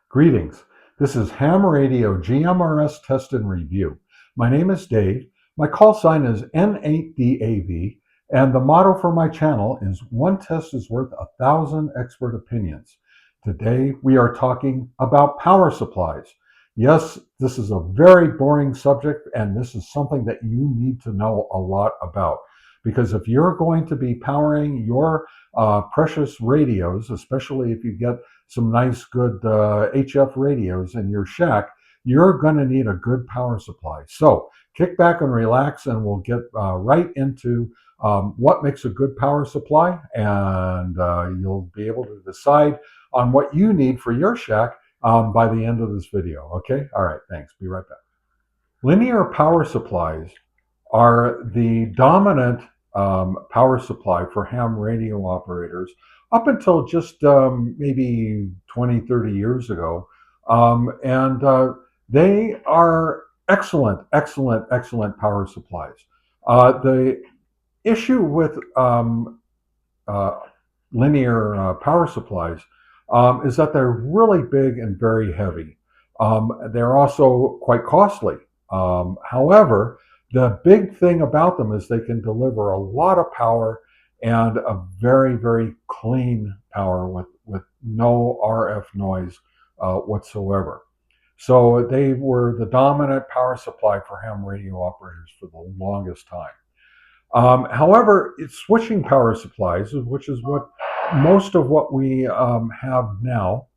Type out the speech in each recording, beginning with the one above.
Greetings. This is Ham Radio GMRS Test and Review. My name is Dave. My call sign is N8DAV, and the motto for my channel is one test is worth 1,000 expert opinions. Today we are talking about power supplies. Yes, this is a very boring subject, and this is something that you need to know a lot about. Because if you're going to be powering your precious radios, especially if you get some nice, good HF radios in your shack, you're going to need a good power supply. So kick back and relax, and we'll get right into what makes a good power supply, and you'll be able to decide on what you need for your shack by the end of this video. Okay? All right, thanks. Be right back. Linear power supplies are the dominant power supply for ham radio operators up until just maybe 20, 30 years ago. And they are excellent, excellent, excellent power supplies. The issue with uh, linear power supplies is that they're really big and very heavy. They're also quite costly. However, the big thing about them is they can deliver a lot of power and a very, very clean power with no RF noise whatsoever. So they were the dominant power supply for ham radio operators for the longest time. However, it's switching power supplies, which is what most of what we have now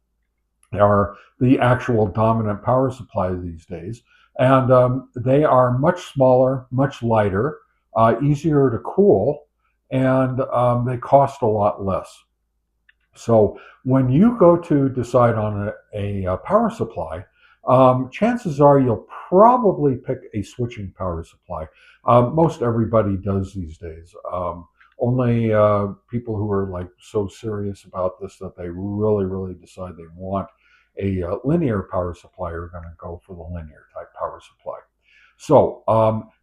are the actual dominant power supply these days. And they are much smaller, much lighter, easier to cool, and they cost a lot less. So when you go to decide on a power supply, chances are you'll probably pick a switching power supply. Most everybody does these days. Only people who are like so serious about this that they really, really decide they want a linear power supply are going to go for the linear type power supply. So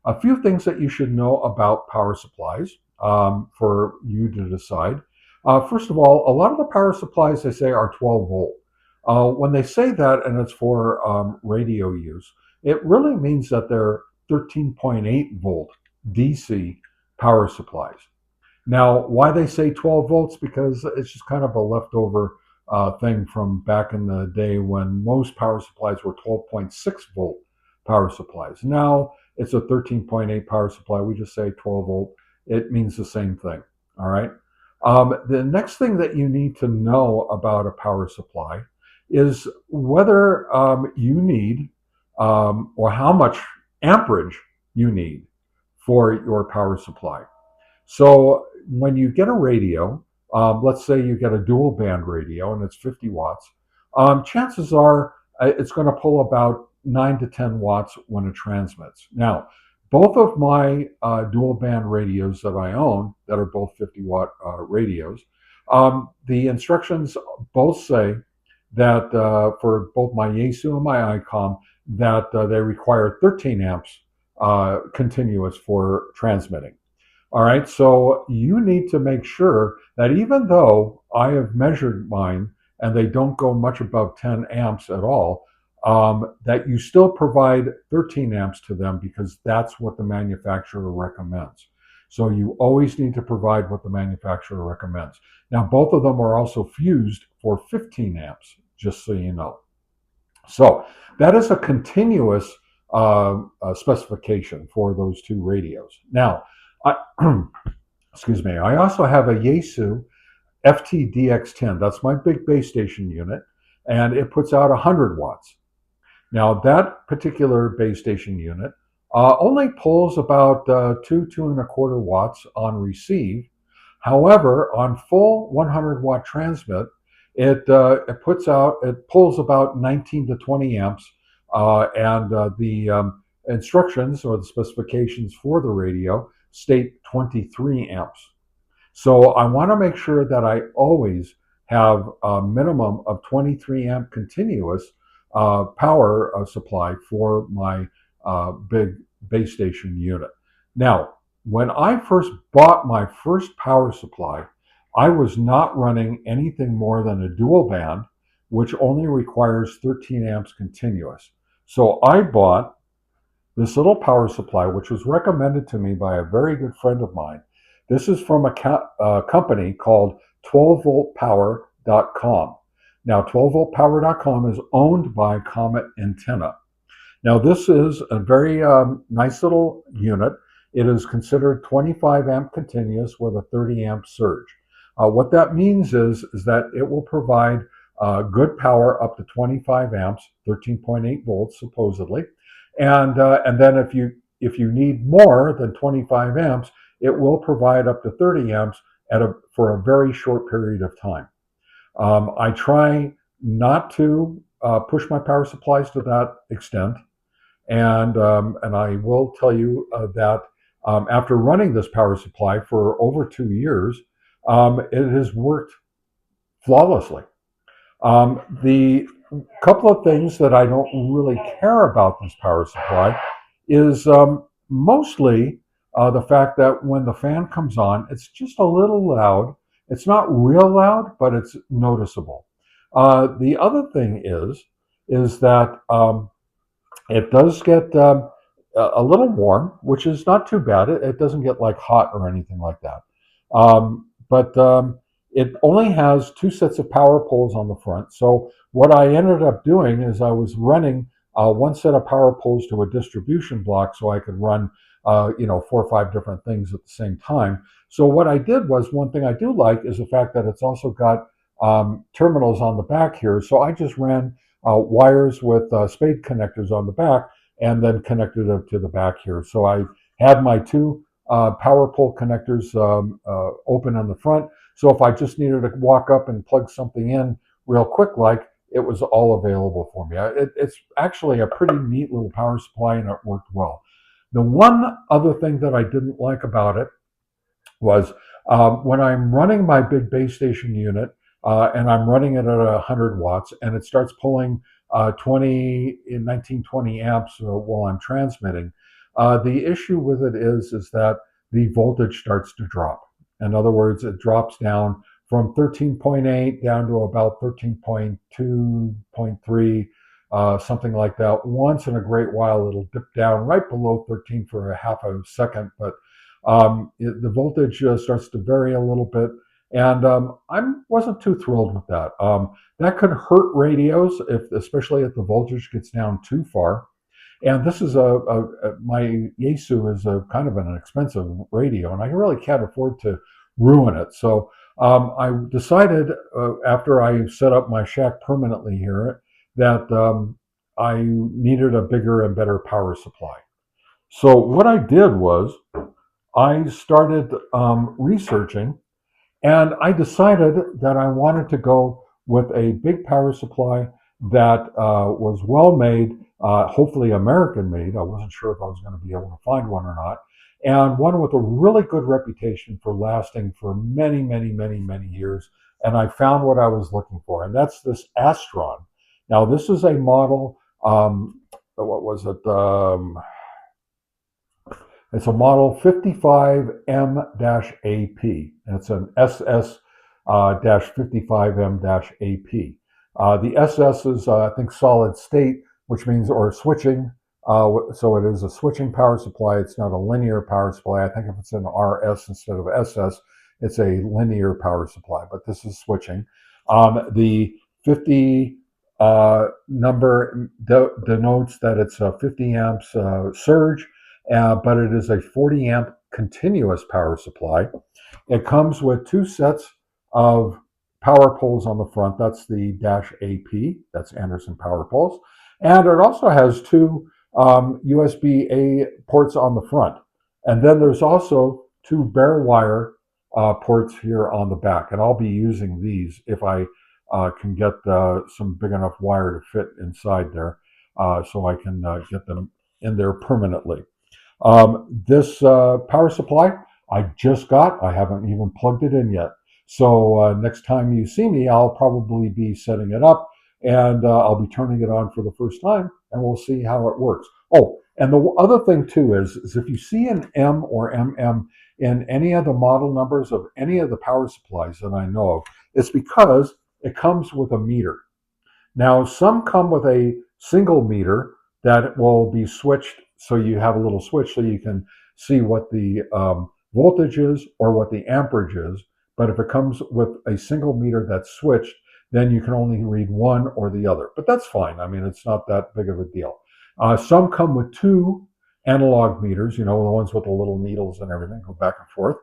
a few things that you should know about power supplies for you to decide. First of all, a lot of the power supplies they say are 12 volt. When they say that and it's for radio use, it really means that they're 13.8 volt DC power supplies. Now, why they say 12 volts? Because it's just kind of a leftover thing from back in the day when most power supplies were 12.6 volt power supplies. Now it's a 13.8 power supply. We just say 12 volt. It means the same thing. All right. The next thing that you need to know about a power supply is whether you need or how much amperage you need for your power supply. So when you get a radio, let's say you get a dual band radio and it's 50 watts, chances are it's going to pull about 9 to 10 watts when it transmits. Now, both of my dual band radios that I own, that are both 50 watt radios, the instructions both say that for both my Yaesu and my ICOM, that they require 13 amps continuous for transmitting. All right, so you need to make sure that even though I have measured mine and they don't go much above 10 amps at all, that you still provide 13 amps to them because that's what the manufacturer recommends. So you always need to provide what the manufacturer recommends. Now, both of them are also fused for 15 amps, just so you know. So that is a continuous specification for those two radios. Now, excuse me, I also have a Yaesu FTDX10. That's my big base station unit, and it puts out 100 watts. Now, that particular base station unit only pulls about 2.25 watts on receive. However, on full 100 watt transmit, it pulls about 19 to 20 amps, and the instructions or the specifications for the radio state 23 amps. So I want to make sure that I always have a minimum of 23 amp continuous power supply for my big base station unit. Now, when I first bought my first power supply, I was not running anything more than a dual band which only requires 13 amps continuous. So I bought this little power supply, which was recommended to me by a very good friend of mine. This is from a company called 12voltpower.com. Now, 12voltpower.com is owned by Comet Antenna. Now, this is a very nice little unit. It is considered 25 amp continuous with a 30 amp surge. What that means is that it will provide good power up to 25 amps, 13.8 volts supposedly, and then if you need more than 25 amps, it will provide up to 30 amps for a very short period of time. I try not to push my power supplies to that extent. And I will tell you that after running this power supply for over 2 years, it has worked flawlessly. The couple of things that I don't really care about this power supply is mostly the fact that when the fan comes on, it's just a little loud. It's not real loud, but it's noticeable. The other thing is that it does get a little warm, which is not too bad. It doesn't get like hot or anything like that. But it only has two sets of power poles on the front. So what I ended up doing is I was running one set of power poles to a distribution block so I could run 4 or 5 different things at the same time. So what I did was, one thing I do like is the fact that it's also got terminals on the back here. So I just ran wires with spade connectors on the back and then connected it to the back here. So I had my two power pole connectors open on the front. So if I just needed to walk up and plug something in real quick, like, it was all available for me. It's actually a pretty neat little power supply, and it worked well. The one other thing that I didn't like about it was when I'm running my big base station unit, and I'm running it at 100 watts, and it starts pulling 1920 amps while I'm transmitting. The issue with it is that the voltage starts to drop. In other words, it drops down from 13.8 down to about 13.2, 0.3, something like that. Once in a great while, it'll dip down right below 13 for a half a second, but the voltage starts to vary a little bit. And I wasn't too thrilled with that. That could hurt radios, especially if the voltage gets down too far. And this is my Yaesu is a kind of an expensive radio, and I really can't afford to ruin it. So I decided after I set up my shack permanently here that I needed a bigger and better power supply. So what I did was I started researching, and I decided that I wanted to go with a big power supply that was well made, hopefully American made. I wasn't sure if I was going to be able to find one or not. And one with a really good reputation for lasting for many, many, many, many years. And I found what I was looking for, and that's this Astron. Now, this is a model, what was it? It's a model 55M-AP, and it's an SS-55M-AP. The SS is, I think, solid state, which means, or switching. So it is a switching power supply. It's not a linear power supply. I think if it's an RS instead of SS, it's a linear power supply, but this is switching. The 50 number denotes that it's a 50 amps surge, but it is a 40 amp continuous power supply. It comes with two sets of power poles on the front. That's the -AP, that's Anderson power poles. And it also has two USB-A ports on the front. And then there's also two bare wire ports here on the back. And I'll be using these if I can get some big enough wire to fit inside there, so I can get them in there permanently. This power supply I just got. I haven't even plugged it in yet. So next time you see me, I'll probably be setting it up, and I'll be turning it on for the first time, and we'll see how it works. Oh, and the other thing too is if you see an M or MM in any of the model numbers of any of the power supplies that I know of, it's because it comes with a meter. Now, some come with a single meter that will be switched, so you have a little switch so you can see what the voltage is or what the amperage is. But if it comes with a single meter that's switched, then you can only read one or the other. But that's fine. I mean, it's not that big of a deal. Some come with two analog meters, the ones with the little needles and everything, go back and forth.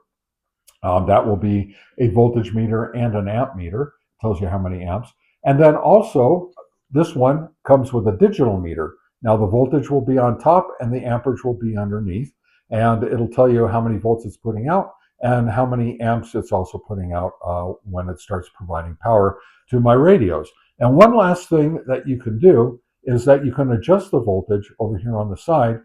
That will be a voltage meter and an amp meter, tells you how many amps. And then also, this one comes with a digital meter. Now the voltage will be on top and the amperage will be underneath. And it'll tell you how many volts it's putting out and how many amps it's also putting out when it starts providing power to my radios. And one last thing that you can do is that you can adjust the voltage over here on the side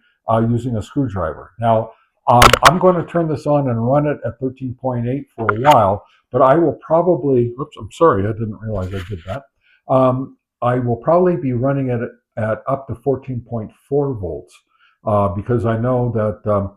using a screwdriver. Now, I'm going to turn this on and run it at 13.8 for a while, but I will probably, oops, I'm sorry, I didn't realize I did that. I will probably be running it at up to 14.4 volts because I know that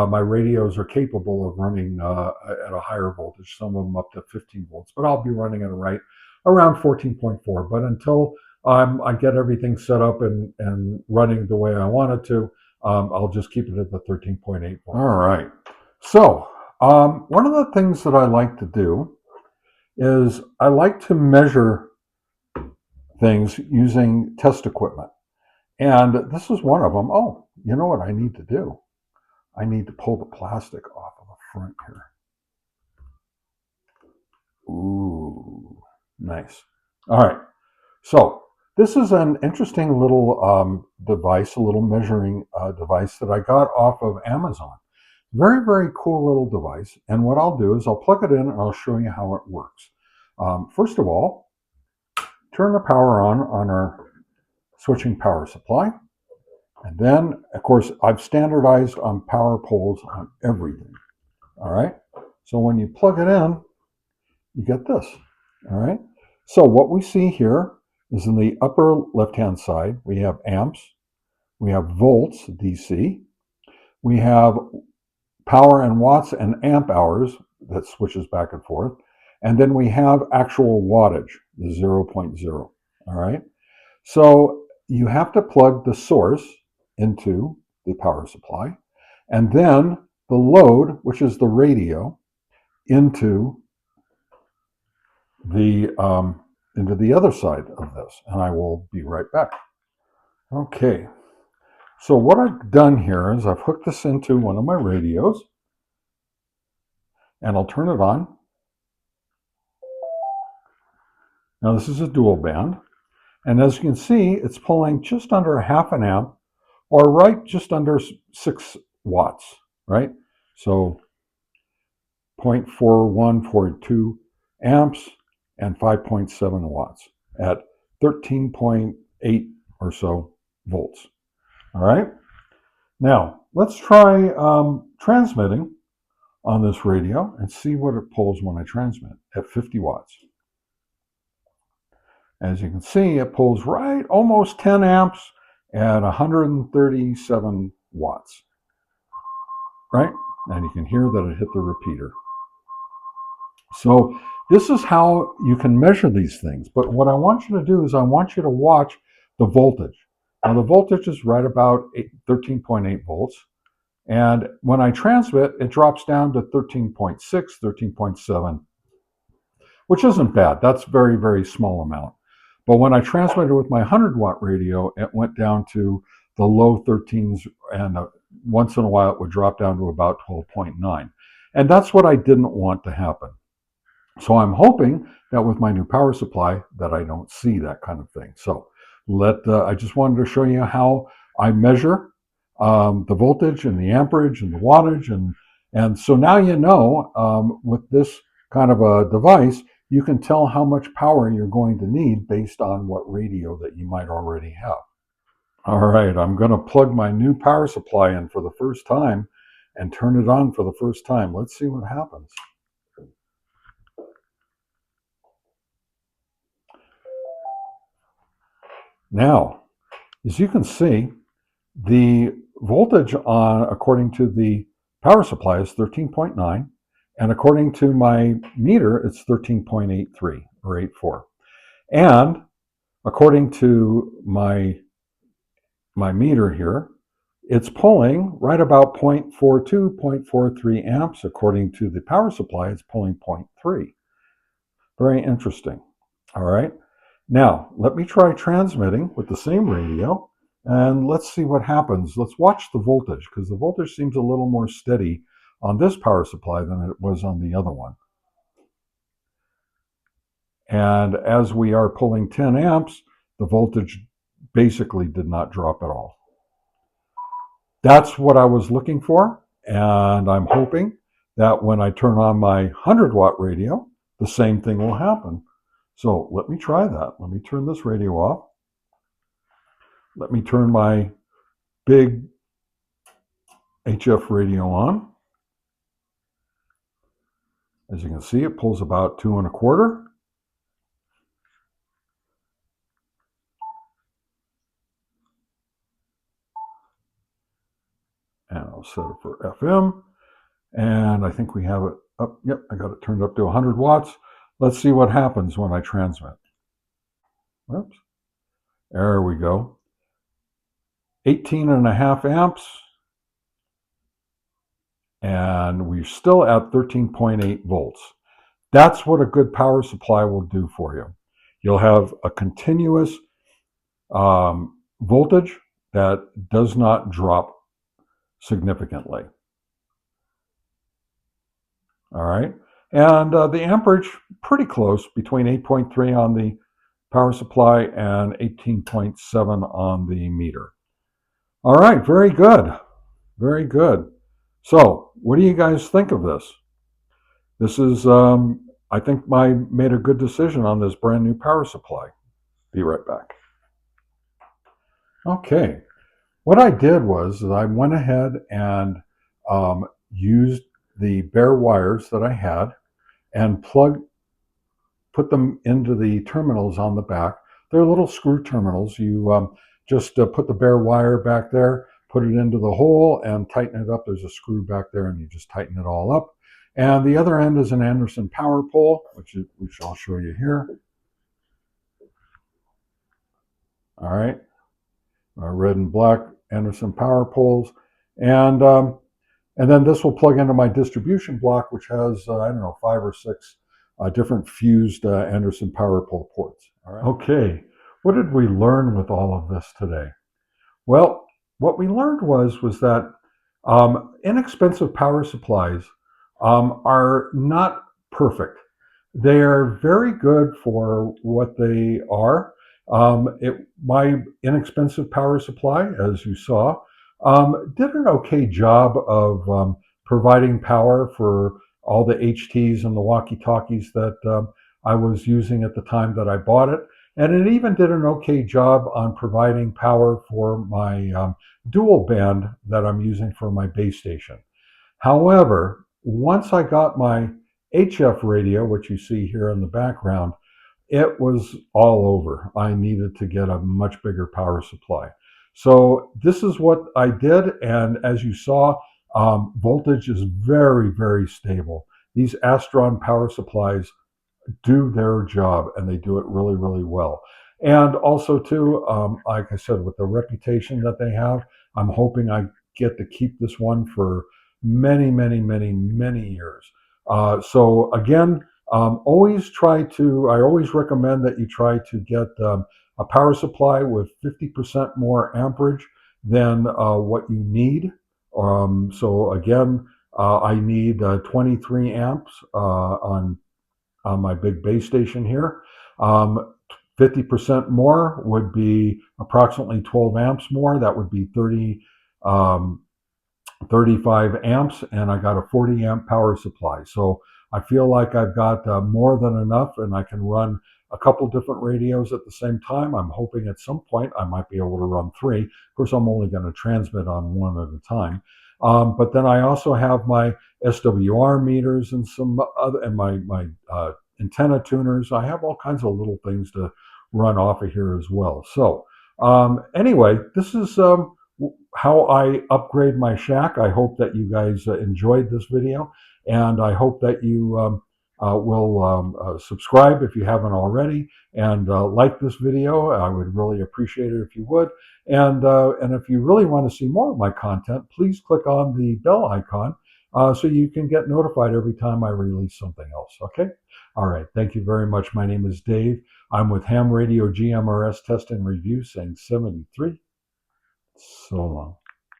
my radios are capable of running at a higher voltage, some of them up to 15 volts, but I'll be running it right around 14.4. But until I get everything set up and running the way I want it to, I'll just keep it at the 13.8 volts. All right. So one of the things that I like to do is I like to measure things using test equipment. And this is one of them. Oh, you know what I need to do? I need to pull the plastic off of the front here. Ooh, nice. All right. So this is an interesting little device, a little measuring device that I got off of Amazon. Very, very cool little device. And what I'll do is I'll plug it in and I'll show you how it works. First of all, turn the power on our switching power supply. And then, of course, I've standardized on power poles on everything. All right. So when you plug it in, you get this. All right. So what we see here is in the upper left-hand side, we have amps, we have volts, DC, we have power and watts and amp hours that switches back and forth, and then we have actual wattage, the 0.0, all right? So you have to plug the source into the power supply, and then the load, which is the radio, into the other side of this, and I will be right back. Okay, so what I've done here is I've hooked this into one of my radios, and I'll turn it on. Now this is a dual band, and as you can see, it's pulling just under a half an amp, or right just under 6 watts, right? So 0.4142 amps and 5.7 watts at 13.8 or so volts. All right. Now let's try transmitting on this radio and see what it pulls when I transmit at 50 watts. As you can see, it pulls right almost 10 amps at 137 watts. Right? And you can hear that it hit the repeater. So this is how you can measure these things. But what I want you to do is I want you to watch the voltage. Now the voltage is right about 13.8 volts. And when I transmit, it drops down to 13.6, 13.7, which isn't bad. That's very, very small amount. But when I transmitted with my 100-watt radio, it went down to the low 13s, and once in a while it would drop down to about 12.9. And that's what I didn't want to happen. So I'm hoping that with my new power supply that I don't see that kind of thing. So I just wanted to show you how I measure the voltage and the amperage and the wattage. And so now you know with this kind of a device, you can tell how much power you're going to need based on what radio that you might already have. All right, I'm going to plug my new power supply in for the first time and turn it on for the first time. Let's see what happens. Now, as you can see, the voltage according to the power supply is 13.9, and according to my meter, it's 13.83 or 84. And according to my meter here, it's pulling right about 0.42, 0.43 amps. According to the power supply, it's pulling 0.3. Very interesting. All right. Now, let me try transmitting with the same radio, and let's see what happens. Let's watch the voltage, because the voltage seems a little more steady on this power supply than it was on the other one. And as we are pulling 10 amps, the voltage basically did not drop at all. That's what I was looking for, and I'm hoping that when I turn on my 100-watt radio, the same thing will happen. So let me try that. Let me turn this radio off. Let me turn my big HF radio on. As you can see, it pulls about 2 1/4. And I'll set it for FM. And I think we have it up. Yep, I got it turned up to 100 watts. Let's see what happens when I transmit. Oops. There we go. 18.5 amps. And we're still at 13.8 volts. That's what a good power supply will do for you. You'll have a continuous voltage that does not drop significantly. All right. And the amperage, pretty close, between 8.3 on the power supply and 18.7 on the meter. All right, very good. Very good. So, what do you guys think of this? This is, I think I made a good decision on this brand new power supply. Be right back. Okay. What I did was I went ahead and used the bare wires that I had and put them into the terminals on the back. They're little screw terminals. You just put the bare wire back there, put it into the hole and tighten it up. There's a screw back there and you just tighten it all up. And the other end is an Anderson power pole, which I'll show you here. All right, red and black Anderson power poles. And then this will plug into my distribution block, which has, I don't know, 5 or 6 different fused Anderson power pole ports. All right. Okay, what did we learn with all of this today? Well, what we learned was that inexpensive power supplies are not perfect. They are very good for what they are. My inexpensive power supply, as you saw, did an okay job of providing power for all the HTs and the walkie-talkies that I was using at the time that I bought it. And it even did an okay job on providing power for my dual band that I'm using for my base station. However, once I got my HF radio, which you see here in the background, it was all over. I needed to get a much bigger power supply. So this is what I did, and as you saw, voltage is very, very stable. These Astron power supplies do their job, and they do it really, really well. And also, too, like I said, with the reputation that they have, I'm hoping I get to keep this one for many, many, many, many years. So again, I always recommend that you try to get a power supply with 50% more amperage than what you need. So again, I need 23 amps on my big base station here. 50% more would be approximately 12 amps more. That would be 35 amps, and I got a 40 amp power supply. So I feel like I've got more than enough, and I can run a couple different radios at the same time. I'm hoping at some point I might be able to run 3. Of course, I'm only going to transmit on 1 at a time. But then I also have my SWR meters and some other, and my antenna tuners. I have all kinds of little things to run off of here as well. So anyway, this is how I upgrade my shack. I hope that you guys enjoyed this video, and I hope that you will subscribe if you haven't already, and like this video. I would really appreciate it if you would. And if you really want to see more of my content, please click on the bell icon so you can get notified every time I release something else. Okay? All right. Thank you very much. My name is Dave. I'm with Ham Radio GMRS Test and Review, saying 73. So long.